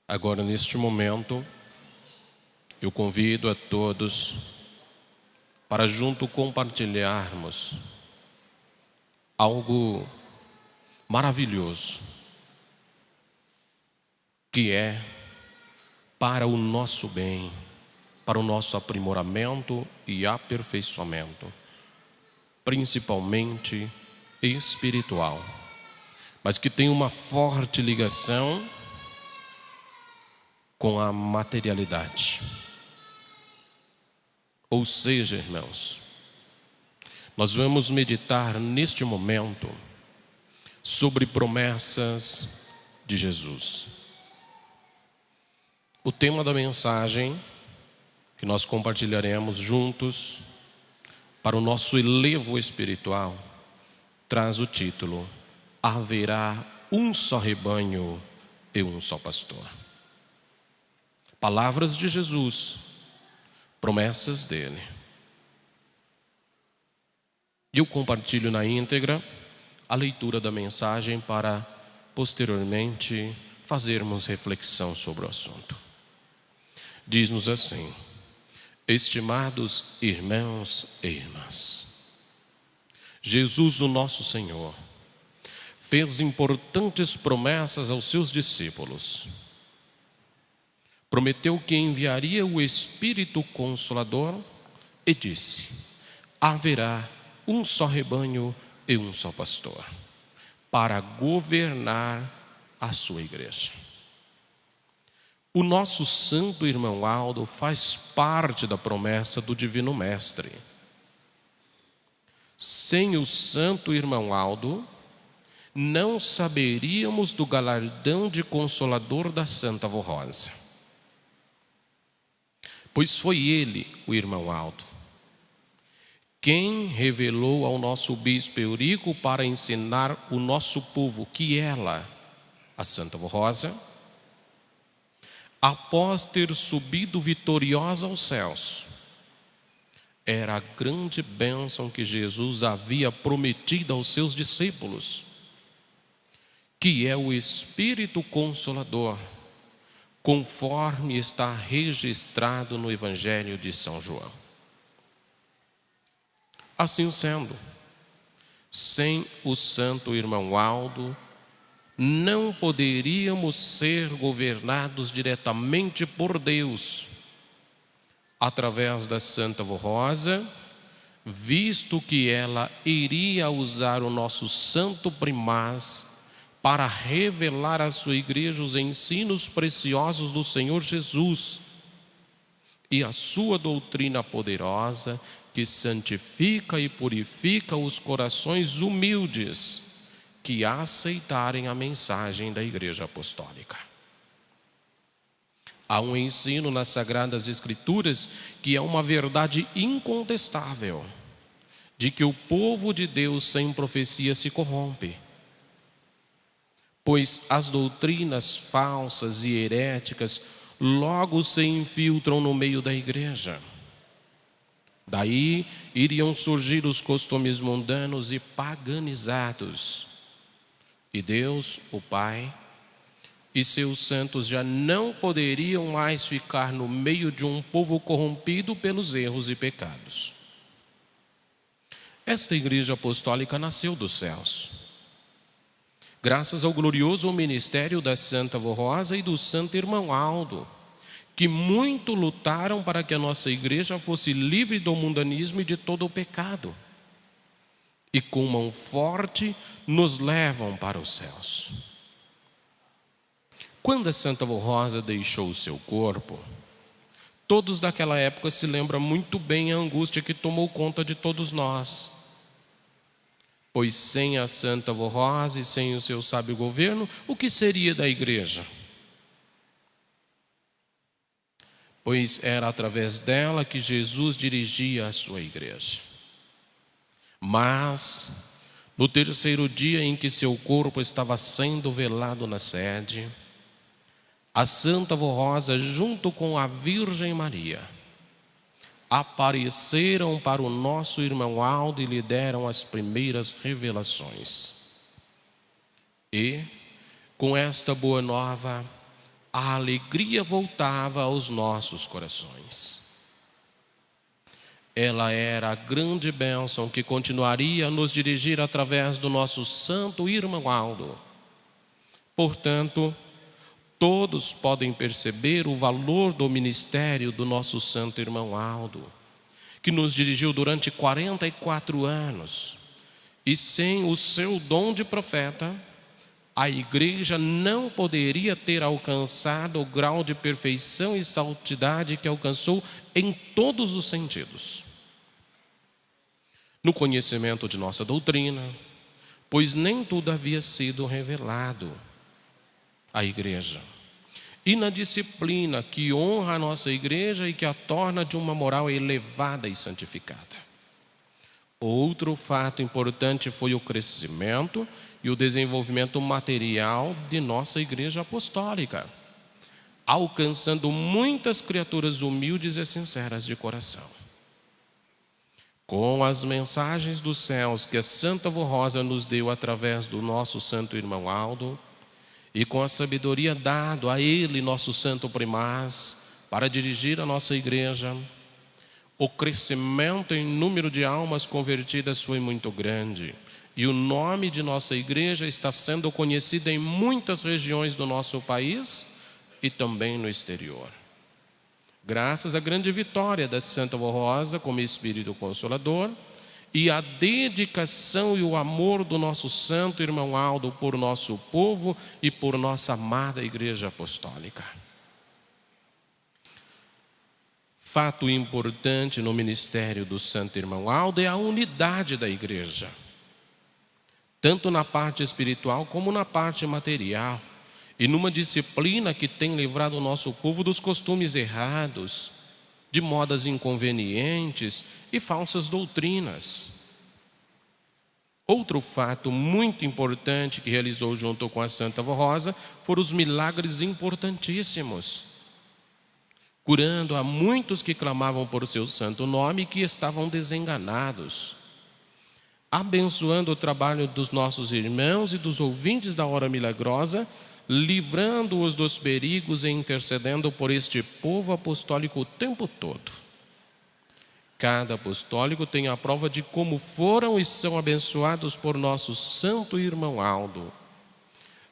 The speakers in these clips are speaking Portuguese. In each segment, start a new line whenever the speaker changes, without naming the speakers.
Agora, neste momento, eu convido a todos para junto compartilharmos algo maravilhoso, que é para o nosso bem, para o nosso aprimoramento e aperfeiçoamento, principalmente espiritual, mas que tem uma forte ligação com a materialidade. Ou seja, irmãos, nós vamos meditar neste momento sobre promessas de Jesus. O tema da mensagem que nós compartilharemos juntos para o nosso elevo espiritual traz o título: Haverá um só rebanho e um só pastor. Palavras de Jesus, promessas dele. Eu compartilho na íntegra a leitura da mensagem para posteriormente fazermos reflexão sobre o assunto. Diz-nos assim: estimados irmãos e irmãs, Jesus, o nosso Senhor, fez importantes promessas aos seus discípulos. Prometeu que enviaria o Espírito Consolador e disse: haverá um só rebanho e um só pastor, para governar a sua igreja. O nosso santo irmão Aldo faz parte da promessa do Divino Mestre. Sem o santo irmão Aldo, não saberíamos do galardão de Consolador da Santa Avó Rosa. Pois foi ele, o irmão Aldo, quem revelou ao nosso bispo Eurico para ensinar o nosso povo que ela, a Santa Avó Rosa, após ter subido vitoriosa aos céus, era a grande bênção que Jesus havia prometido aos seus discípulos, que é o Espírito Consolador, conforme está registrado no Evangelho de São João. Assim sendo, sem o santo irmão Aldo, não poderíamos ser governados diretamente por Deus, através da Santa Avó Rosa, visto que ela iria usar o nosso santo primaz para revelar à sua igreja os ensinos preciosos do Senhor Jesus e a sua doutrina poderosa, que santifica e purifica os corações humildes que aceitarem a mensagem da Igreja Apostólica. Há um ensino nas Sagradas Escrituras que é uma verdade incontestável, de que o povo de Deus sem profecia se corrompe, pois as doutrinas falsas e heréticas logo se infiltram no meio da igreja. Daí iriam surgir os costumes mundanos e paganizados, e Deus, o Pai, e seus santos já não poderiam mais ficar no meio de um povo corrompido pelos erros e pecados. Esta igreja apostólica nasceu dos céus, graças ao glorioso ministério da Santa Avó Rosa e do santo irmão Aldo, que muito lutaram para que a nossa igreja fosse livre do mundanismo e de todo o pecado, e com mão forte nos levam para os céus. Quando a Santa Avó Rosa deixou o seu corpo, todos daquela época se lembram muito bem a angústia que tomou conta de todos nós. Pois sem a Santa Avó Rosa e sem o seu sábio governo, o que seria da igreja? Pois era através dela que Jesus dirigia a sua igreja. Mas, no terceiro dia em que seu corpo estava sendo velado na sede, a Santa Avó Rosa, junto com a Virgem Maria, apareceram para o nosso irmão Aldo e lhe deram as primeiras revelações. E, com esta boa nova, a alegria voltava aos nossos corações. Ela era a grande bênção que continuaria a nos dirigir através do nosso santo irmão Aldo. Portanto, todos podem perceber o valor do ministério do nosso santo irmão Aldo, que nos dirigiu durante 44 anos. E sem o seu dom de profeta, a igreja não poderia ter alcançado o grau de perfeição e santidade que alcançou em todos os sentidos. No conhecimento de nossa doutrina, pois nem tudo havia sido revelado à igreja. E na disciplina que honra a nossa igreja e que a torna de uma moral elevada e santificada. Outro fato importante foi o crescimento e o desenvolvimento material de nossa igreja apostólica, alcançando muitas criaturas humildes e sinceras de coração. Com as mensagens dos céus que a Santa Avó Rosa nos deu através do nosso santo irmão Aldo, e com a sabedoria dada a ele, nosso santo primaz, para dirigir a nossa igreja, o crescimento em número de almas convertidas foi muito grande, e o nome de nossa igreja está sendo conhecido em muitas regiões do nosso país e também no exterior. Graças à grande vitória da Santa Avó Rosa como Espírito Consolador e à dedicação e o amor do nosso santo irmão Aldo por nosso povo e por nossa amada Igreja Apostólica. Fato importante no ministério do santo irmão Aldo é a unidade da igreja, tanto na parte espiritual como na parte material, e numa disciplina que tem livrado o nosso povo dos costumes errados, de modas inconvenientes e falsas doutrinas. Outro fato muito importante que realizou junto com a Santa Avó Rosa foram os milagres importantíssimos, curando a muitos que clamavam por seu santo nome e que estavam desenganados, abençoando o trabalho dos nossos irmãos e dos ouvintes da hora milagrosa, livrando-os dos perigos e intercedendo por este povo apostólico o tempo todo. Cada apostólico tem a prova de como foram e são abençoados por nosso santo irmão Aldo.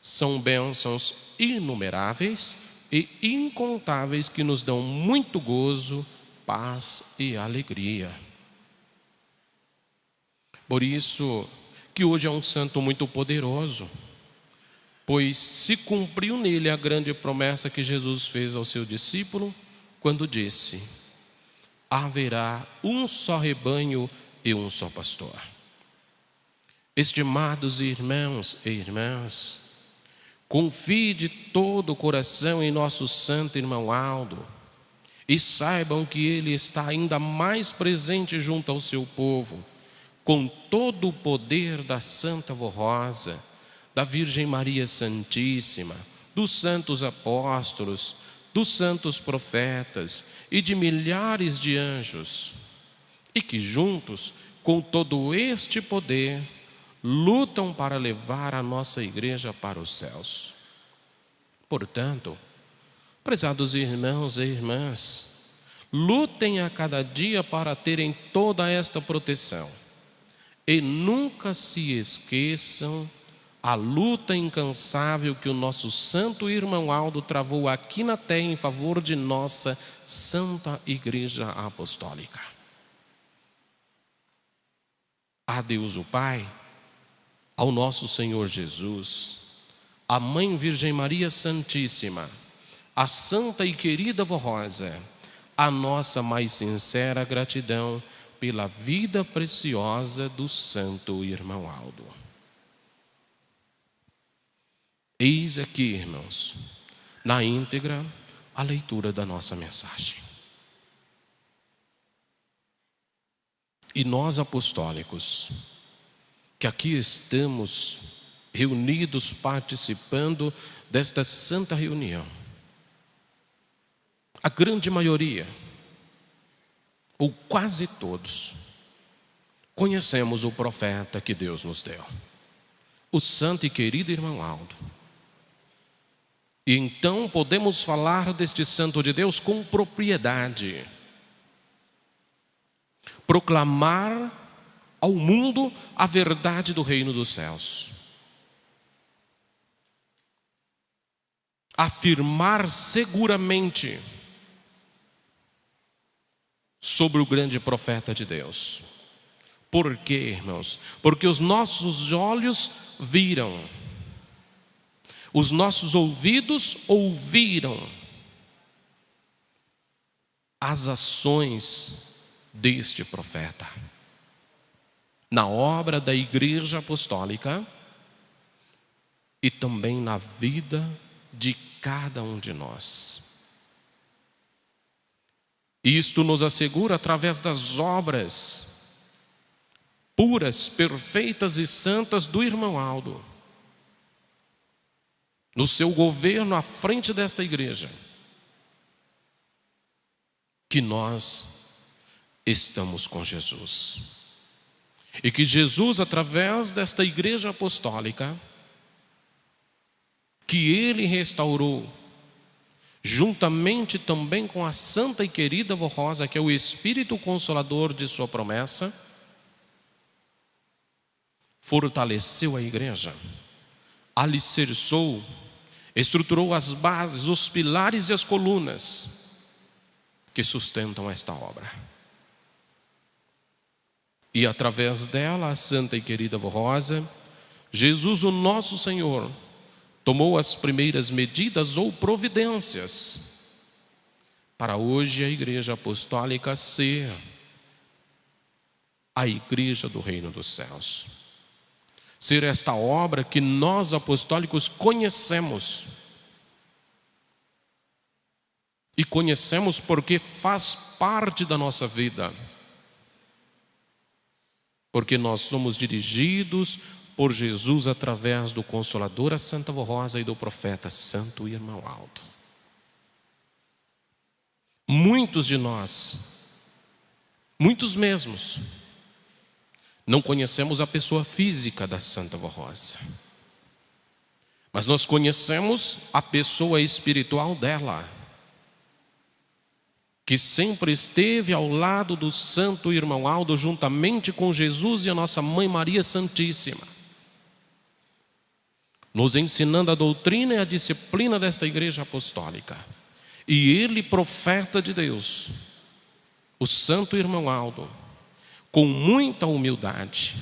São bênçãos inumeráveis e incontáveis que nos dão muito gozo, paz e alegria. Por isso que hoje é um santo muito poderoso, pois se cumpriu nele a grande promessa que Jesus fez ao seu discípulo, quando disse: haverá um só rebanho e um só pastor. Estimados irmãos e irmãs, confie de todo o coração em nosso santo irmão Aldo e saibam que ele está ainda mais presente junto ao seu povo, com todo o poder da Santa Avó Rosa, da Virgem Maria Santíssima, dos santos apóstolos, dos santos profetas e de milhares de anjos, e que juntos, com todo este poder, lutam para levar a nossa igreja para os céus. Portanto, prezados irmãos e irmãs, lutem a cada dia para terem toda esta proteção e nunca se esqueçam a luta incansável que o nosso santo irmão Aldo travou aqui na terra em favor de nossa Santa Igreja Apostólica. A Deus o Pai, ao nosso Senhor Jesus, a Mãe Virgem Maria Santíssima, a Santa e querida Avó Rosa, a nossa mais sincera gratidão pela vida preciosa do santo irmão Aldo. Eis aqui, irmãos, na íntegra, a leitura da nossa mensagem. E nós apostólicos, que aqui estamos reunidos participando desta santa reunião, a grande maioria, ou quase todos, conhecemos o profeta que Deus nos deu, o santo e querido irmão Aldo. E então podemos falar deste santo de Deus com propriedade. Proclamar ao mundo a verdade do reino dos céus. Afirmar seguramente sobre o grande profeta de Deus. Por quê, irmãos? Porque os nossos olhos viram, os nossos ouvidos ouviram as ações deste profeta na obra da Igreja Apostólica e também na vida de cada um de nós. Isto nos assegura através das obras puras, perfeitas e santas do irmão Aldo, no seu governo à frente desta igreja, que nós estamos com Jesus. E que Jesus, através desta igreja apostólica, que Ele restaurou, juntamente também com a santa e querida Vó Rosa, que é o Espírito Consolador de sua promessa, fortaleceu a igreja, alicerçou, estruturou as bases, os pilares e as colunas que sustentam esta obra. E através dela, a santa e querida Vó Rosa, Jesus, o nosso Senhor, tomou as primeiras medidas ou providências para hoje a Igreja Apostólica ser a Igreja do Reino dos Céus. Ser esta obra que nós apostólicos conhecemos. E conhecemos porque faz parte da nossa vida. Porque nós somos dirigidos por Jesus através do Consolador, a Santa Vó Rosa, e do profeta Santo Irmão Aldo. Muitos de nós, muitos mesmos, não conhecemos a pessoa física da Santa Vó Rosa, mas nós conhecemos a pessoa espiritual dela, que sempre esteve ao lado do Santo Irmão Aldo, juntamente com Jesus e a nossa Mãe Maria Santíssima, nos ensinando a doutrina e a disciplina desta igreja apostólica. E ele, profeta de Deus, o Santo Irmão Aldo, com muita humildade,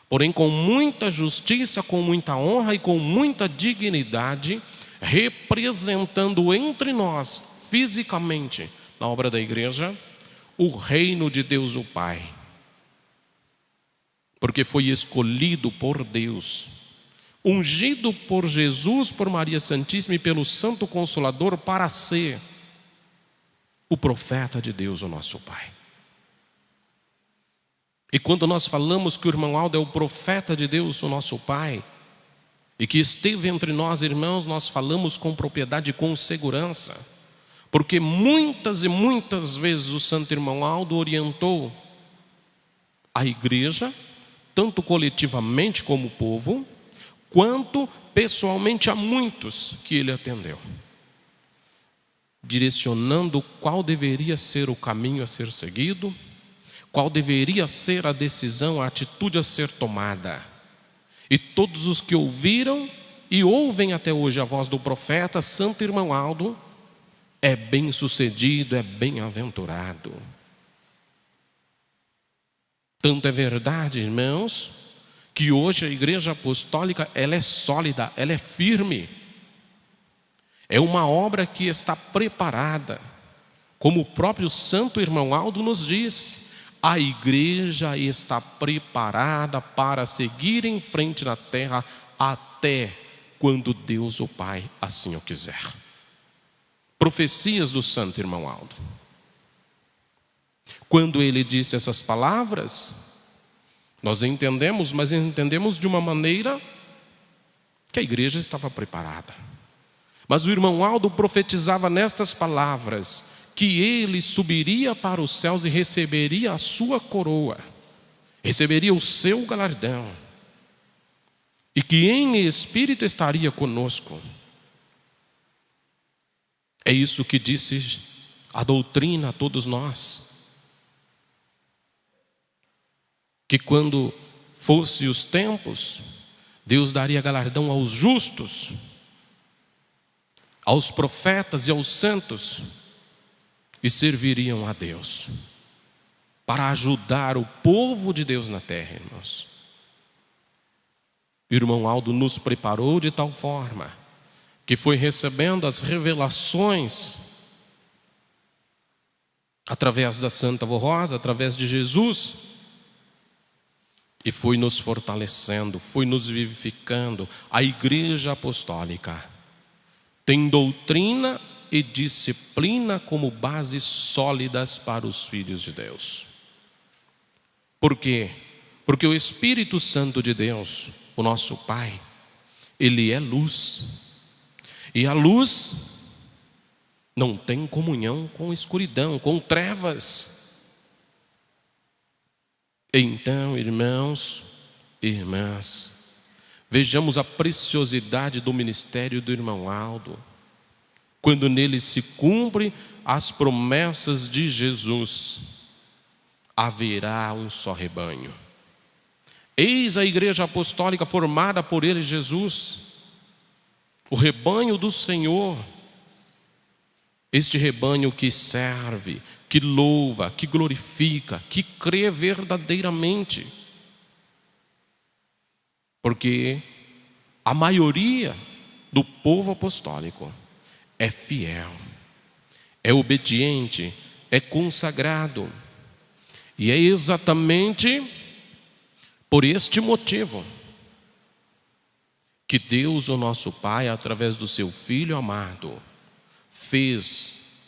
porém com muita justiça, com muita honra e com muita dignidade, representando entre nós, fisicamente, na obra da igreja, o reino de Deus o Pai. Porque foi escolhido por Deus, ungido por Jesus, por Maria Santíssima e pelo Santo Consolador, para ser o profeta de Deus, o nosso Pai. E quando nós falamos que o irmão Aldo é o profeta de Deus, o nosso Pai, e que esteve entre nós, irmãos, nós falamos com propriedade e com segurança, porque muitas e muitas vezes o Santo Irmão Aldo orientou a igreja, tanto coletivamente como povo, quanto pessoalmente a muitos que ele atendeu, direcionando qual deveria ser o caminho a ser seguido, qual deveria ser a decisão, a atitude a ser tomada. E todos os que ouviram e ouvem até hoje a voz do profeta Santo Irmão Aldo, é bem sucedido, é bem-aventurado. Tanto é verdade, irmãos, que hoje a igreja apostólica, ela é sólida, ela é firme. É uma obra que está preparada, como o próprio Santo Irmão Aldo nos diz, a igreja está preparada para seguir em frente na terra até quando Deus o Pai assim o quiser. Profecias do Santo Irmão Aldo. Quando ele disse essas palavras, nós entendemos, mas entendemos de uma maneira que a igreja estava preparada. Mas o irmão Aldo profetizava nestas palavras que ele subiria para os céus e receberia a sua coroa, receberia o seu galardão, e que em espírito estaria conosco. É isso que disse a doutrina a todos nós, que quando fosse os tempos, Deus daria galardão aos justos, aos profetas e aos santos, e serviriam a Deus para ajudar o povo de Deus na terra, irmãos. O irmão Aldo nos preparou de tal forma que foi recebendo as revelações através da Santa Avó Rosa, através de Jesus, e foi nos fortalecendo, foi nos vivificando. A Igreja Apostólica tem doutrina e disciplina como bases sólidas para os filhos de Deus. Por quê? Porque o Espírito Santo de Deus, o nosso Pai, Ele é luz. E a luz não tem comunhão com escuridão, com trevas. Então, irmãos e irmãs, vejamos a preciosidade do ministério do irmão Aldo, quando nele se cumpre as promessas de Jesus: haverá um só rebanho. Eis a Igreja Apostólica formada por ele, Jesus, o rebanho do Senhor. Este rebanho que serve, que louva, que glorifica, que crê verdadeiramente. Porque a maioria do povo apostólico é fiel, é obediente, é consagrado. E é exatamente por este motivo que Deus, o nosso Pai, através do seu Filho amado, fez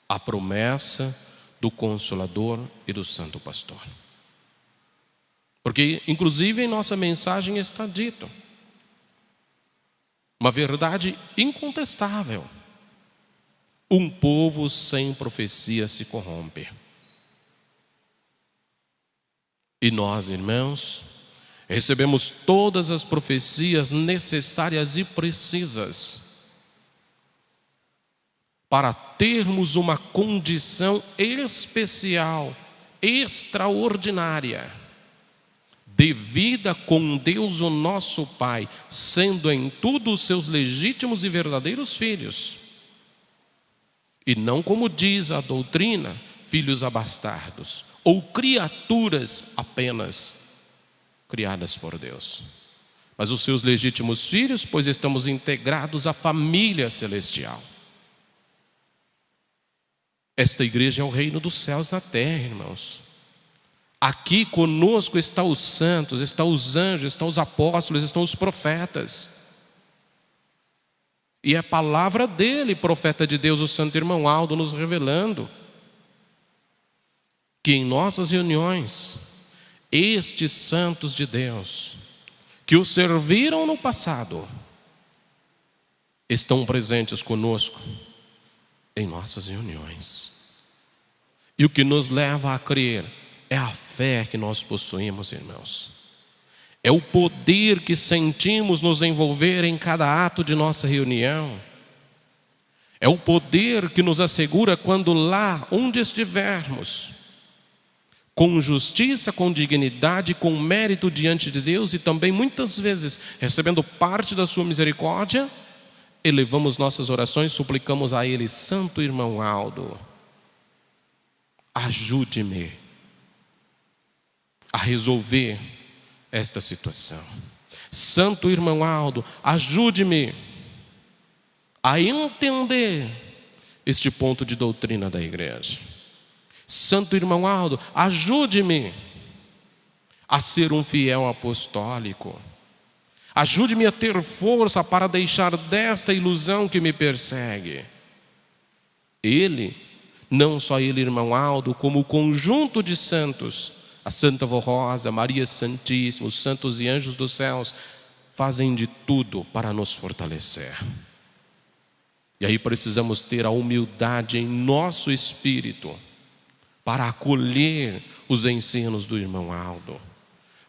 a promessa do Consolador e do Santo Pastor. Porque, inclusive, em nossa mensagem está dito uma verdade incontestável: um povo sem profecia se corrompe. E nós, irmãos, recebemos todas as profecias necessárias e precisas para termos uma condição especial, extraordinária, devida com Deus, o nosso Pai, sendo em tudo os seus legítimos e verdadeiros filhos. E não, como diz a doutrina, filhos abastardos, ou criaturas apenas criadas por Deus, mas os seus legítimos filhos, pois estamos integrados à família celestial. Esta igreja é o reino dos céus na terra, irmãos. Aqui conosco estão os santos, estão os anjos, estão os apóstolos, estão os profetas. E é a palavra dele, profeta de Deus, o santo irmão Aldo, nos revelando que em nossas reuniões, estes santos de Deus, que o serviram no passado, estão presentes conosco em nossas reuniões. E o que nos leva a crer é a fé que nós possuímos, irmãos. É o poder que sentimos nos envolver em cada ato de nossa reunião. É o poder que nos assegura quando lá onde estivermos, com justiça, com dignidade, com mérito diante de Deus, e também muitas vezes recebendo parte da sua misericórdia, elevamos nossas orações, suplicamos a Ele: Santo irmão Aldo, ajude-me a resolver esta situação. Santo irmão Aldo, ajude-me a entender este ponto de doutrina da igreja. Santo irmão Aldo, ajude-me a ser um fiel apostólico. Ajude-me a ter força para deixar desta ilusão que me persegue. Ele, não só ele, irmão Aldo, como o conjunto de santos, a Santa Avó Rosa, Maria Santíssima, os santos e anjos dos céus, fazem de tudo para nos fortalecer. E aí precisamos ter a humildade em nosso espírito para acolher os ensinos do irmão Aldo,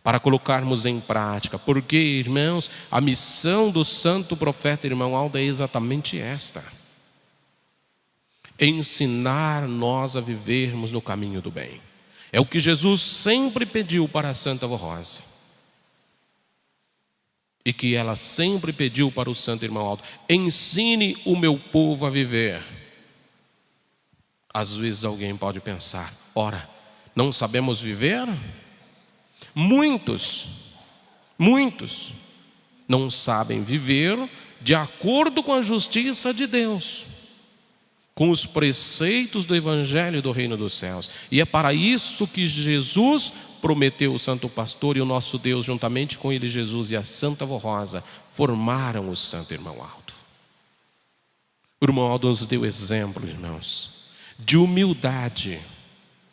para colocarmos em prática. Porque, irmãos, a missão do santo profeta irmão Aldo é exatamente esta: ensinar nós a vivermos no caminho do bem. É o que Jesus sempre pediu para a Santa Avó Rosa, e que ela sempre pediu para o Santo Irmão Aldo: ensine o meu povo a viver. Às vezes alguém pode pensar: ora, não sabemos viver? Muitos não sabem viver de acordo com a justiça de Deus, com os preceitos do Evangelho do Reino dos Céus. E é para isso que Jesus prometeu o Santo Pastor, e o nosso Deus, juntamente com ele, Jesus e a Santa Avó Rosa, formaram o Santo Irmão Aldo. O Irmão Aldo nos deu exemplo, irmãos, de humildade,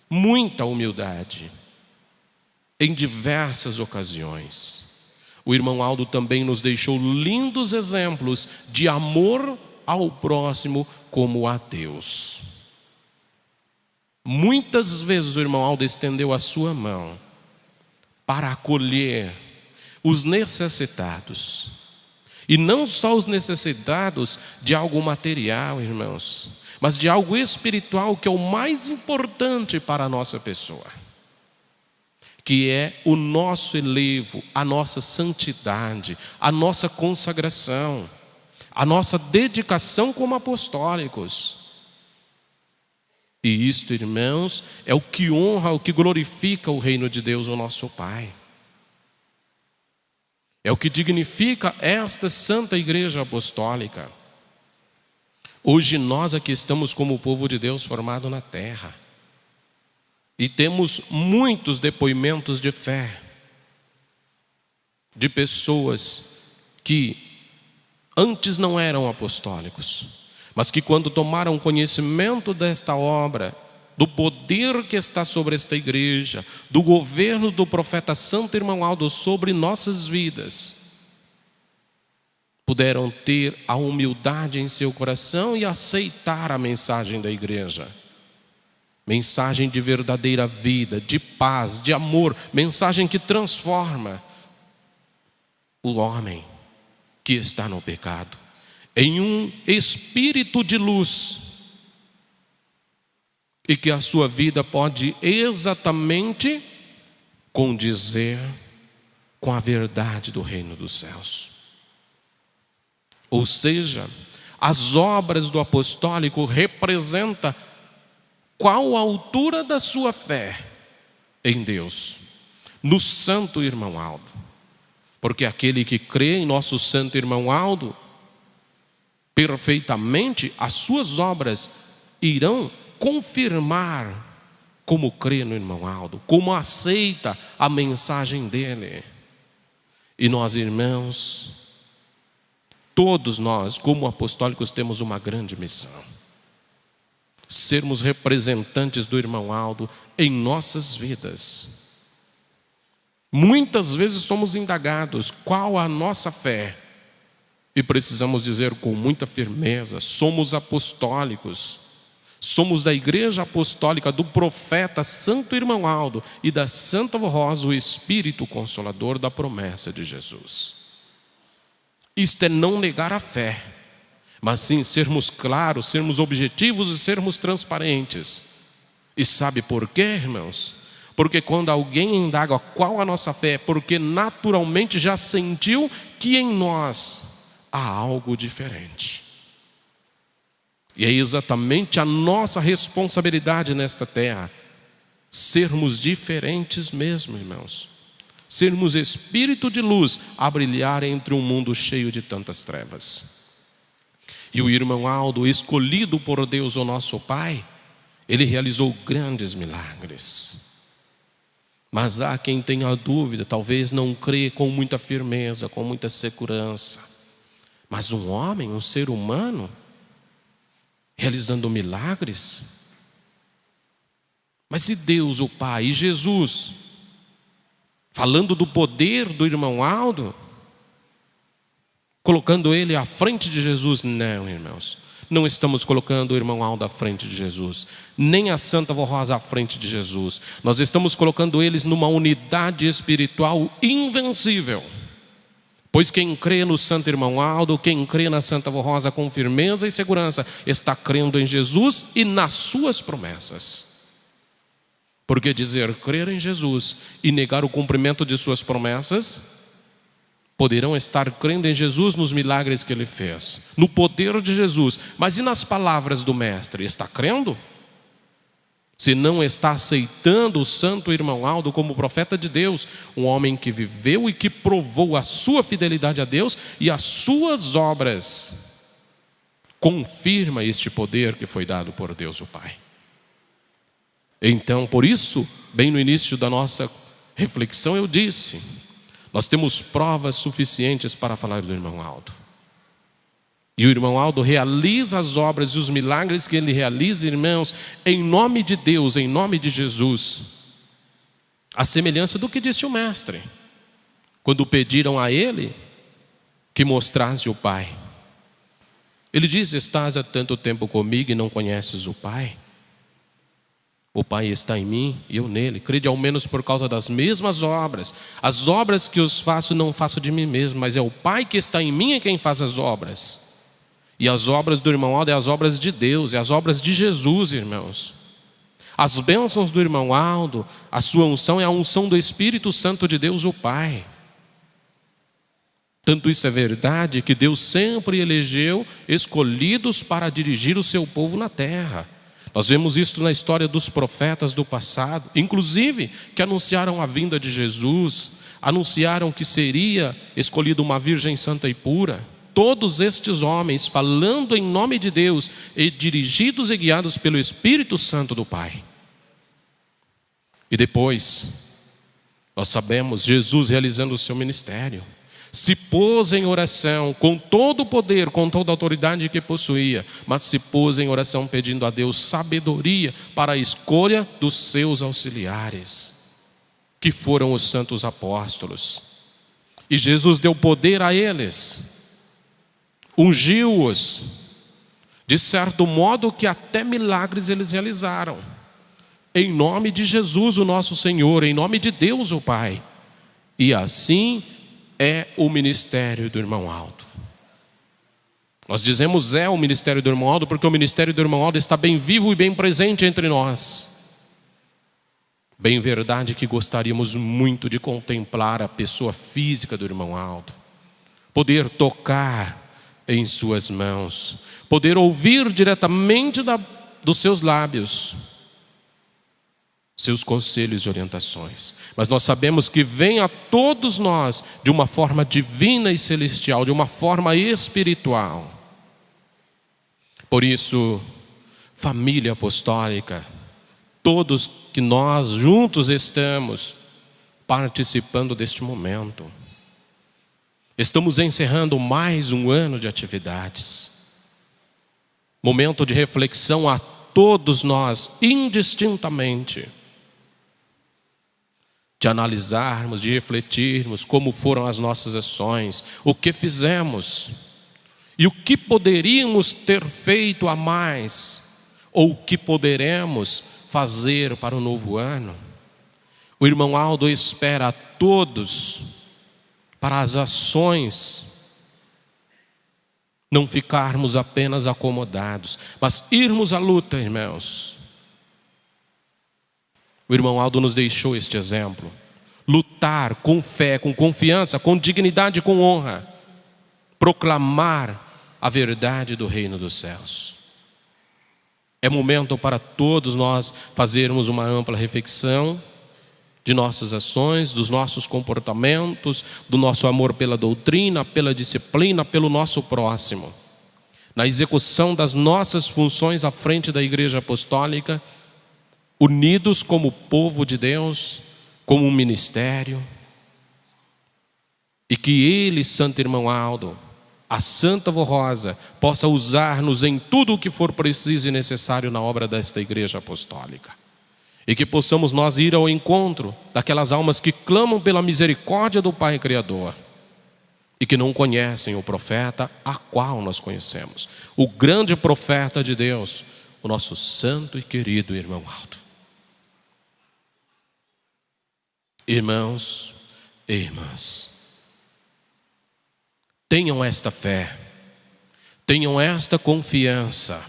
muita humildade, em diversas ocasiões. O Irmão Aldo também nos deixou lindos exemplos de amor ao próximo como a Deus. Muitas vezes o Irmão Aldo estendeu a sua mão para acolher os necessitados, e não só os necessitados de algo material, irmãos, mas de algo espiritual, que é o mais importante para a nossa pessoa, que é o nosso elevo, a nossa santidade, a nossa consagração, a nossa dedicação como apostólicos. E isto, irmãos, é o que honra, o que glorifica o reino de Deus, o nosso Pai. É o que dignifica esta Santa Igreja Apostólica. Hoje nós aqui estamos como o povo de Deus formado na terra, e temos muitos depoimentos de fé, de pessoas que antes não eram apostólicos, mas que quando tomaram conhecimento desta obra, do poder que está sobre esta igreja, do governo do profeta Santo Irmão Aldo sobre nossas vidas, puderam ter a humildade em seu coração e aceitar a mensagem da igreja. Mensagem de verdadeira vida, de paz, de amor, mensagem que transforma o homem que está no pecado em um espírito de luz, e que a sua vida pode exatamente condizer com a verdade do reino dos céus. Ou seja, as obras do apostólico representam qual a altura da sua fé em Deus, no Santo Irmão Aldo. Porque aquele que crê em nosso Santo Irmão Aldo, perfeitamente as suas obras irão confirmar como crê no Irmão Aldo, como aceita a mensagem dele. E nós, irmãos, todos nós, como apostólicos, temos uma grande missão: sermos representantes do Irmão Aldo em nossas vidas. Muitas vezes somos indagados qual a nossa fé, e precisamos dizer com muita firmeza: somos apostólicos, somos da Igreja Apostólica do profeta Santo Irmão Aldo e da Santa Avó Rosa, o Espírito Consolador da promessa de Jesus. Isto é não negar a fé, mas sim sermos claros, sermos objetivos e sermos transparentes. E sabe por quê, irmãos? Porque quando alguém indaga qual a nossa fé, é porque naturalmente já sentiu que em nós há algo diferente. E é exatamente a nossa responsabilidade nesta terra sermos diferentes mesmo, irmãos. Sermos espírito de luz a brilhar entre um mundo cheio de tantas trevas. E o Irmão Aldo, escolhido por Deus, o nosso Pai, ele realizou grandes milagres. Mas há quem tenha dúvida, talvez não crê com muita firmeza, com muita segurança. Mas um homem, um ser humano, realizando milagres? Mas se Deus, o Pai, e Jesus, falando do poder do Irmão Aldo, colocando ele à frente de Jesus? Não, irmãos, não estamos colocando o Irmão Aldo à frente de Jesus, nem a Santa Avó Rosa à frente de Jesus. Nós estamos colocando eles numa unidade espiritual invencível, Pois quem crê no santo irmão Aldo, quem crê na Santa Avó Rosa com firmeza e segurança, está crendo em Jesus e nas suas promessas. Porque dizer crer em Jesus e negar o cumprimento de suas promessas, poderão estar crendo em Jesus nos milagres que Ele fez, no poder de Jesus, mas e nas palavras do Mestre? Está crendo? Se não está aceitando o santo irmão Aldo como profeta de Deus, um homem que viveu e que provou a sua fidelidade a Deus e as suas obras, confirma este poder que foi dado por Deus o Pai. Então, por isso, bem no início da nossa reflexão eu disse, nós temos provas suficientes para falar do irmão Aldo. E o irmão Aldo realiza as obras e os milagres que ele realiza, irmãos, em nome de Deus, em nome de Jesus. A semelhança do que disse o Mestre, quando pediram a ele que mostrasse o Pai. Ele disse: estás há tanto tempo comigo e não conheces o Pai? O Pai está em mim e eu nele. Crede ao menos por causa das mesmas obras. As obras que os faço, não faço de mim mesmo, mas é o Pai que está em mim é quem faz as obras. E as obras do irmão Aldo é as obras de Deus, é as obras de Jesus, irmãos. As bênçãos do irmão Aldo, a sua unção é a unção do Espírito Santo de Deus, o Pai. Tanto isso é verdade que Deus sempre elegeu escolhidos para dirigir o seu povo na terra. Nós vemos isso na história dos profetas do passado, inclusive que anunciaram a vinda de Jesus, anunciaram que seria escolhida uma virgem santa e pura. Todos estes homens falando em nome de Deus e dirigidos e guiados pelo Espírito Santo do Pai. E depois, nós sabemos, Jesus realizando o seu ministério, se pôs em oração com todo o poder, com toda a autoridade que possuía, mas se pôs em oração pedindo a Deus sabedoria para a escolha dos seus auxiliares, que foram os santos apóstolos. E Jesus deu poder a eles, ungiu-os, de certo modo que até milagres eles realizaram, em nome de Jesus o nosso Senhor, em nome de Deus o Pai. E assim é o ministério do irmão Aldo. Nós dizemos é o ministério do irmão Aldo porque o ministério do irmão Aldo está bem vivo e bem presente entre nós. Bem verdade que gostaríamos muito de contemplar a pessoa física do irmão Aldo, poder tocar em suas mãos, poder ouvir diretamente dos seus lábios seus conselhos e orientações. Mas nós sabemos que vem a todos nós de uma forma divina e celestial, de uma forma espiritual. Por isso, família apostólica, todos que nós juntos estamos participando deste momento, estamos encerrando mais um ano de atividades. Momento de reflexão a todos nós, indistintamente. De analisarmos, de refletirmos como foram as nossas ações, o que fizemos e o que poderíamos ter feito a mais, ou o que poderemos fazer para o novo ano. O irmão Aldo espera a todos para as ações, não ficarmos apenas acomodados, mas irmos à luta, irmãos. O irmão Aldo nos deixou este exemplo. Lutar com fé, com confiança, com dignidade, com honra. Proclamar a verdade do reino dos céus. É momento para todos nós fazermos uma ampla reflexão de nossas ações, dos nossos comportamentos, do nosso amor pela doutrina, pela disciplina, pelo nosso próximo. Na execução das nossas funções à frente da Igreja Apostólica, unidos como povo de Deus, como um ministério. E que ele, santo irmão Aldo, a Santa Avó Rosa, possa usar-nos em tudo o que for preciso e necessário na obra desta Igreja Apostólica. E que possamos nós ir ao encontro daquelas almas que clamam pela misericórdia do Pai Criador e que não conhecem o profeta a qual nós conhecemos, o grande profeta de Deus, o nosso santo e querido irmão Aldo. Irmãos e irmãs, Tenham esta fé, tenham esta confiança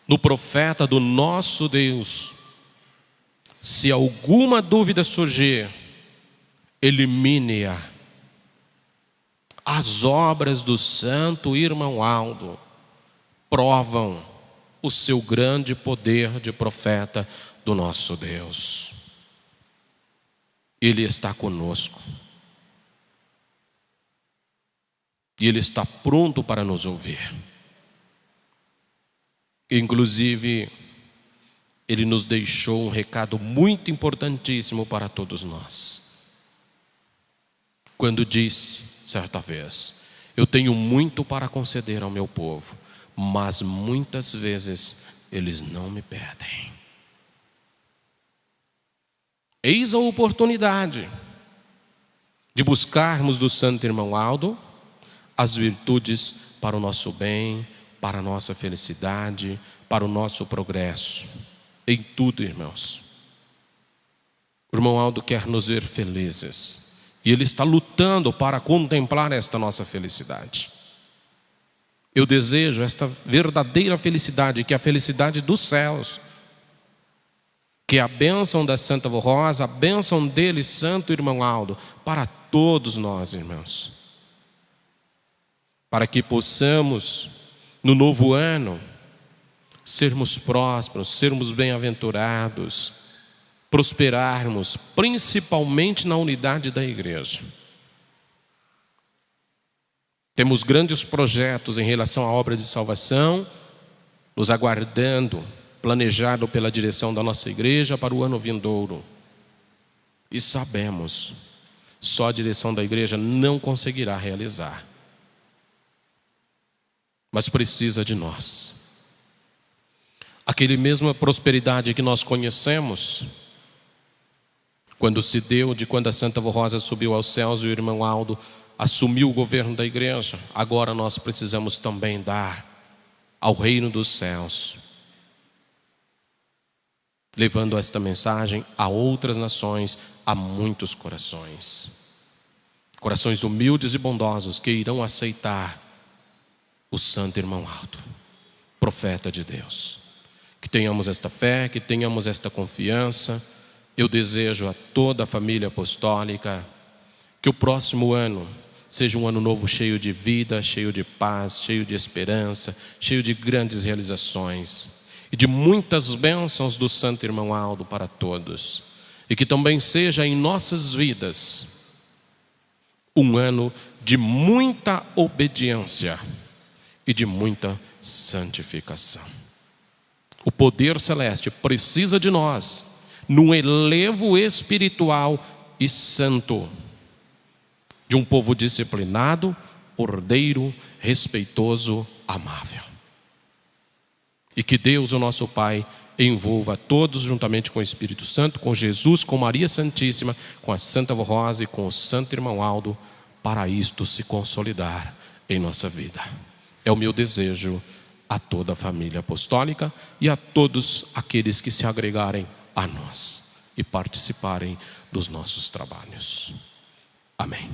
no profeta do nosso Deus. Se alguma dúvida surgir, elimine-a. As obras do santo irmão Aldo provam o seu grande poder de profeta do nosso Deus. Ele está conosco. E Ele está pronto para nos ouvir. Inclusive, Ele nos deixou um recado muito importantíssimo para todos nós. Quando disse, certa vez, eu tenho muito para conceder ao meu povo, mas muitas vezes eles não me pedem. Eis a oportunidade de buscarmos do santo irmão Aldo as virtudes para o nosso bem, para a nossa felicidade, para o nosso progresso. Em tudo, irmãos. O irmão Aldo quer nos ver felizes. E ele está lutando para contemplar esta nossa felicidade. Eu desejo esta verdadeira felicidade, que é a felicidade dos céus. Que é a bênção da Santa Avó Rosa, a bênção dele, santo irmão Aldo, para todos nós, irmãos. Para que possamos, no novo ano, sermos prósperos, sermos bem-aventurados, prosperarmos, principalmente na unidade da igreja. Temos grandes projetos em relação à obra de salvação, nos aguardando, planejado pela direção da nossa igreja para o ano vindouro. E sabemos, só a direção da igreja não conseguirá realizar. Mas precisa de nós. Aquele mesma prosperidade que nós conhecemos, quando se deu de quando a Santa Avó Rosa subiu aos céus e o irmão Aldo assumiu o governo da igreja, agora nós precisamos também dar ao reino dos céus, levando esta mensagem a outras nações, a muitos corações. Corações humildes e bondosos que irão aceitar o santo irmão Aldo, profeta de Deus. Que tenhamos esta fé, que tenhamos esta confiança. Eu desejo a toda a família apostólica que o próximo ano seja um ano novo cheio de vida, cheio de paz, cheio de esperança, cheio de grandes realizações e de muitas bênçãos do santo irmão Aldo para todos. E que também seja em nossas vidas um ano de muita obediência e de muita santificação. O poder celeste precisa de nós num elevo espiritual e santo, de um povo disciplinado, ordeiro, respeitoso, amável. E que Deus, o nosso Pai, envolva a todos juntamente com o Espírito Santo, com Jesus, com Maria Santíssima, com a Santa Avó Rosa e com o santo irmão Aldo, para isto se consolidar em nossa vida. É o meu desejo a toda a família apostólica e a todos aqueles que se agregarem a nós e participarem dos nossos trabalhos. Amém.